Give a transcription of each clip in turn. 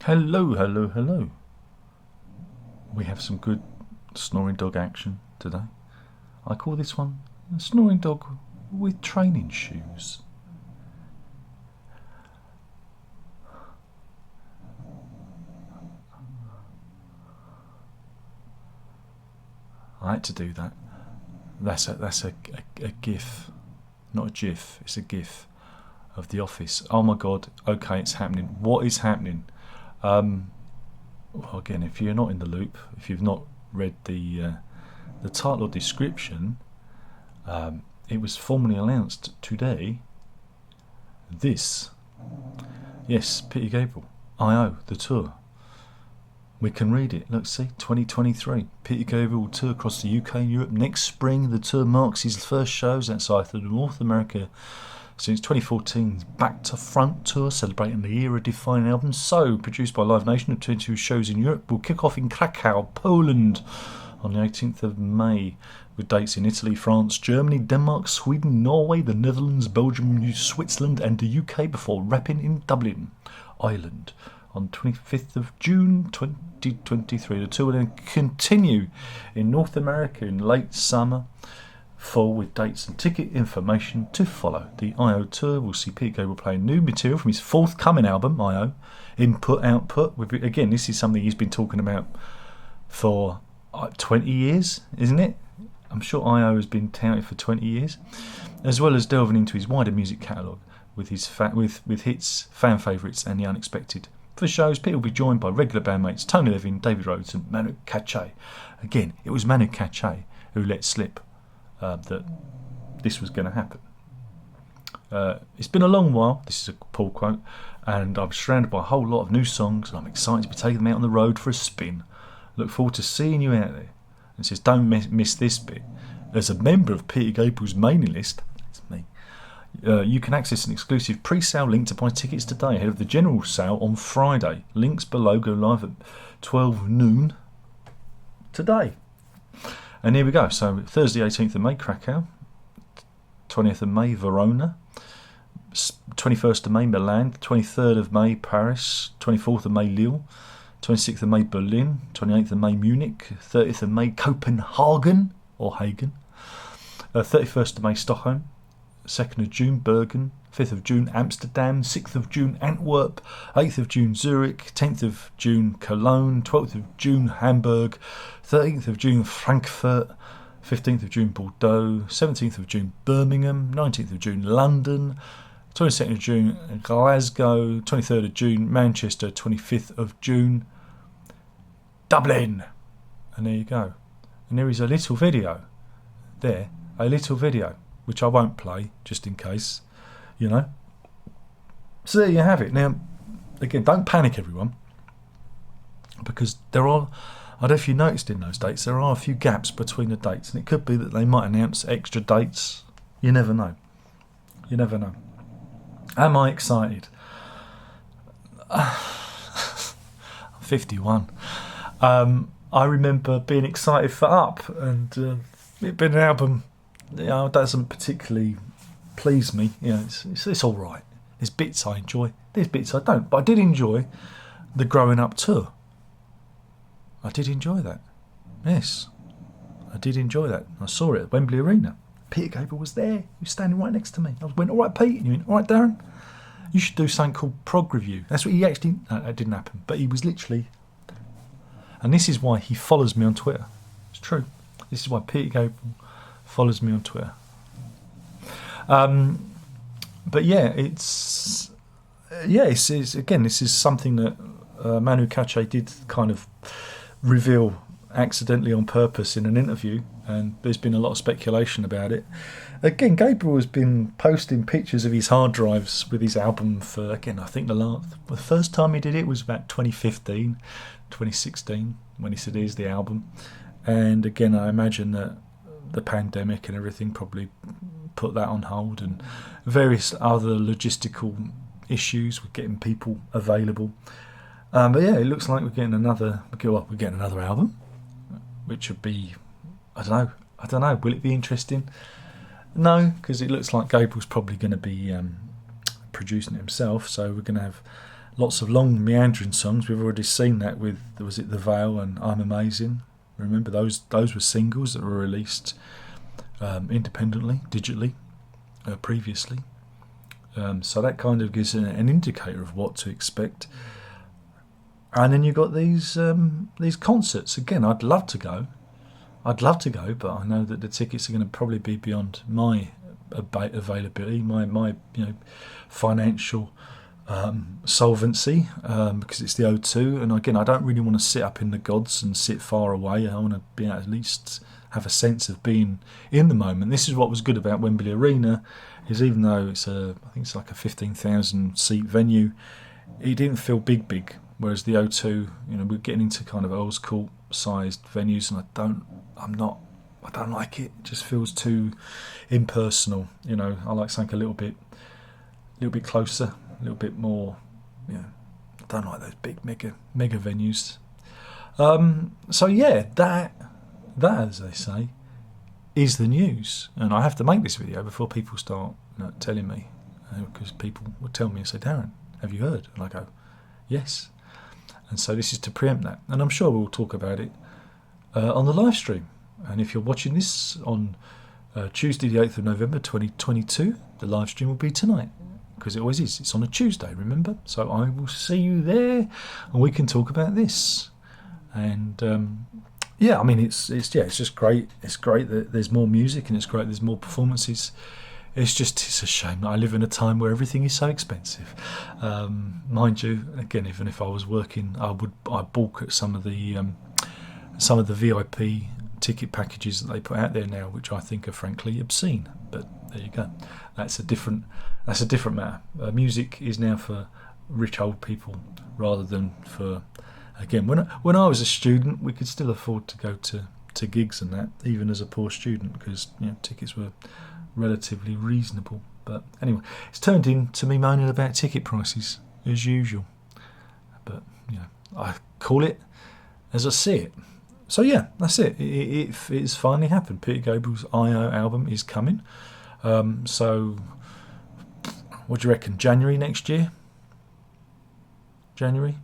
Hello, hello, hello. We have some good snoring dog action today. I call this one a snoring dog with training shoes. I had to do that. That's a gif, not a gif. It's a gif of The Office. Oh my God! Okay, it's happening. What is happening? Well, again, if you're not in the loop, if you've not read the title or description, it was formally announced today. Yes, Peter Gabriel, I.O. the tour. We can read it. Look, see, 2023. Peter Gabriel will tour across the UK and Europe next spring. The tour marks his first shows outside of North America since 2014's Back to Front tour, celebrating the era-defining album. So, produced by Live Nation, of 22 shows in Europe, will kick off in Krakow, Poland, on the 18th of May, with dates in Italy, France, Germany, Denmark, Sweden, Norway, the Netherlands, Belgium, Switzerland, and the UK, before wrapping in Dublin, Ireland, on 25th of June 2023. The tour will then continue in North America in late summer, fall, with dates and ticket information to follow. The I.O. tour will see Peter Gabriel playing new material from his forthcoming album, I.O. Input, Output. Again, this is something he's been talking about for 20 years, isn't it? I'm sure I.O. has been touted for 20 years, as well as delving into his wider music catalogue with his with hits, fan favourites, and the unexpected. For shows, Peter will be joined by regular bandmates Tony Levin, David Rhodes, and Manu Katché. Again, it was Manu Katché who let slip that this was going to happen. It's been a long while, this is a Paul quote, and I'm surrounded by a whole lot of new songs, and I'm excited to be taking them out on the road for a spin. Look forward to seeing you out there. And says, don't miss this bit. As a member of Peter Gabriel's mailing list, that's me, you can access an exclusive pre-sale link to buy tickets today ahead of the general sale on Friday. Links below. Go live at 12 noon today. And here we go. So Thursday 18th of May, Krakow. 20th of May, Verona. 21st of May, Milan. 23rd of May, Paris. 24th of May, Lille. 26th of May, Berlin. 28th of May, Munich. 30th of May, Copenhagen or Hagen. 31st of May, Stockholm. 2nd of June, Bergen. 5th of June, Amsterdam. 6th of June, Antwerp. 8th of June, Zurich. 10th of June, Cologne. 12th of June, Hamburg. 13th of June, Frankfurt. 15th of June, Bordeaux. 17th of June, Birmingham. 19th of June, London. 22nd of June, Glasgow. 23rd of June, Manchester. 25th of June, Dublin. And there you go. And there is a little video there, which I won't play just in case, you know. So there you have it. Now, again, don't panic, everyone, because there are, I don't know if you noticed in those dates, there are a few gaps between the dates, and it could be that they might announce extra dates. You never know. You never know. Am I excited? I'm 51. I remember being excited for Up, and it being an album, you know, doesn't particularly please me. You know, it's all right. There's bits I enjoy, there's bits I don't. But I did enjoy the Growing Up tour. I did enjoy that. Yes, I did enjoy that. I saw it at Wembley Arena. Peter Gabriel was there. He was standing right next to me. I went, all right, Pete. And you went, all right, Darren. You should do something called Prog Review. That's what he actually... No, that didn't happen. But he was literally... And this is why he follows me on Twitter. It's true. This is why Peter Gabriel follows me on Twitter. But yeah, it's again, this is something that Manu Katché did kind of reveal accidentally on purpose in an interview, and there's been a lot of speculation about it. Again, Gabriel has been posting pictures of his hard drives with his album for, again, I think the first time he did it was about 2015, 2016, when he said here's the album. And again, I imagine that the pandemic and everything probably put that on hold, and various other logistical issues with getting people available. But yeah, it looks like we're getting another album, which would be, I don't know. Will it be interesting? No, because it looks like Gabriel's probably going to be producing it himself. So we're going to have lots of long meandering songs. We've already seen that with, was it The Veil and I'm Amazing? Remember those were singles that were released independently, digitally, previously. So that kind of gives an indicator of what to expect. And then you've got these concerts. Again, I'd love to go, but I know that the tickets are going to probably be beyond my availability, my financial solvency, because it's the O2. And again, I don't really want to sit up in the gods and sit far away. I want to be at least have a sense of being in the moment. This is what was good about Wembley Arena, is even though I think it's like a 15,000 seat venue, it didn't feel big. Whereas the O2, we're getting into kind of Earls Court sized venues, and I don't like it. It just feels too impersonal. I like something a little bit closer, a little bit more. I don't like those big mega venues. So yeah, that as they say is the news, and I have to make this video before people start telling me, because people will tell me and say, Darren, have you heard? And I go, yes. And so this is to preempt that, and I'm sure we'll talk about it on the live stream. And if you're watching this on Tuesday the 8th of November 2022, the live stream will be tonight, because it always is. It's on a Tuesday, remember? So I will see you there, and we can talk about this. And yeah, I mean, it's just great. It's great that there's more music, and it's great there's more performances. It's a shame that I live in a time where everything is so expensive. Mind you, again, even if I was working, I'd balk at some of the VIP ticket packages that they put out there now, which I think are frankly obscene. But there you go. That's a different matter. Music is now for rich old people rather than for. Again, when I was a student, we could still afford to go to gigs and that, even as a poor student, because tickets were relatively reasonable. But anyway, it's turned into me moaning about ticket prices as usual. But I call it as I see it. So yeah, that's it. It's finally happened. Peter Gabriel's I.O. album is coming. So what do you reckon? January next year? January?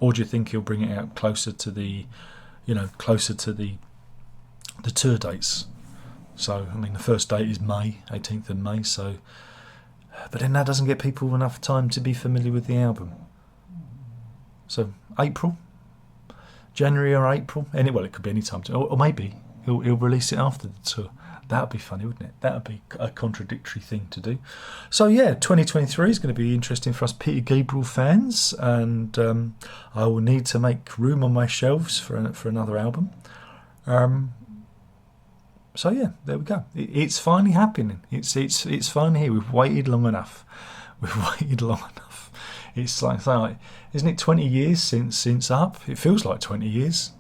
Or do you think he'll bring it out closer to the tour dates? So, I mean, the first date is May, 18th of May. So, but then that doesn't get people enough time to be familiar with the album. So, April, January or April. Well, it could be any time. Or maybe he'll release it after the tour. That would be funny, wouldn't it? That would be a contradictory thing to do. So yeah, 2023 is going to be interesting for us Peter Gabriel fans, and I will need to make room on my shelves for another album. So yeah, there we go. It's finally happening. It's finally here. We've waited long enough. It's like isn't it 20 years since Up? It feels like 20 years.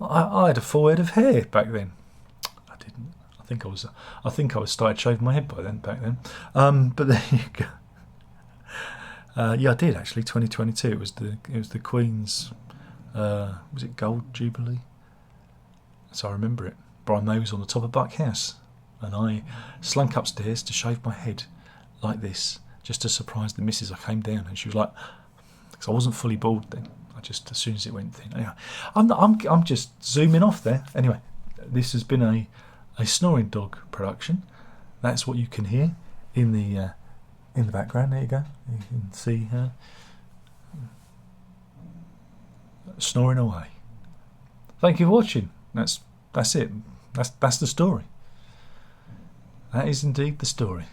I had a full head of hair back then. I didn't. I think I was started shaving my head back then. But there you go. Yeah, I did actually. 2022. It was the Queen's. Was it Gold Jubilee? So I remember it. Brian May was on the top of Buck House, and I slunk upstairs to shave my head like this, just to surprise the missus. I came down and she was like, because I wasn't fully bald then. I just, as soon as it went thin. Anyway, I'm just zooming off there. Anyway, this has been a Snoring Dog production. That's what you can hear in the background. There you go. You can see her snoring away. Thank you for watching. That's it. That's the story. That is indeed the story.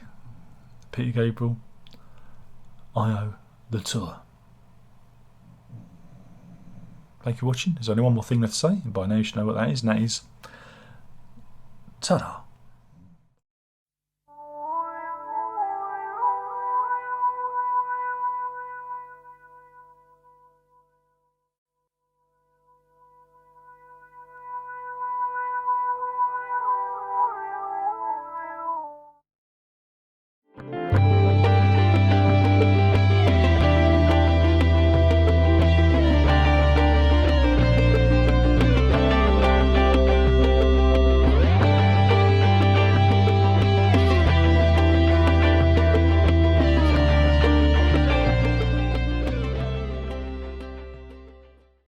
Peter Gabriel, I.O. the tour. Thank you for watching. There's only one more thing left to say, and by now you should know what that is, and that is ta-da.